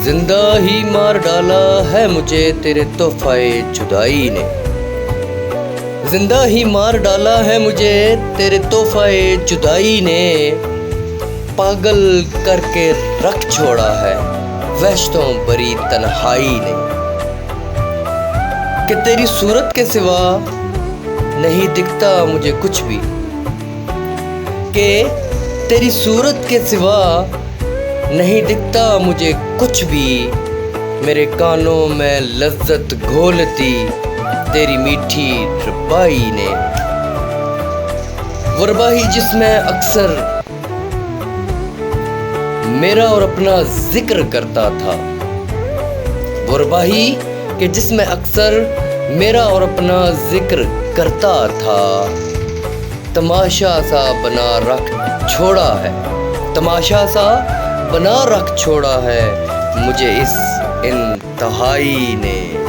जिंदा ही मार डाला है मुझे तेरे तोहफे जुदाई ने। जिंदा ही मार डाला है मुझे तेरे तोहफे जुदाई ने। पागल करके रख छोड़ा है वहशतों भरी तन्हाई ने। कि तेरी सूरत के सिवा नहीं दिखता मुझे कुछ भी। कि तेरी सूरत के सिवा नहीं दिखता मुझे कुछ भी। मेरे कानों में लज्जत घोलती तेरी मीठी रबाई ने। वो रबाई जिसमें अक्सर मेरा और अपना जिक्र करता था। वो रबाई कि जिसमें अक्सर मेरा और अपना जिक्र करता था। तमाशा सा बना रख छोड़ा है, तमाशा सा बना रख छोड़ा है मुझे इस इंतहाई ने।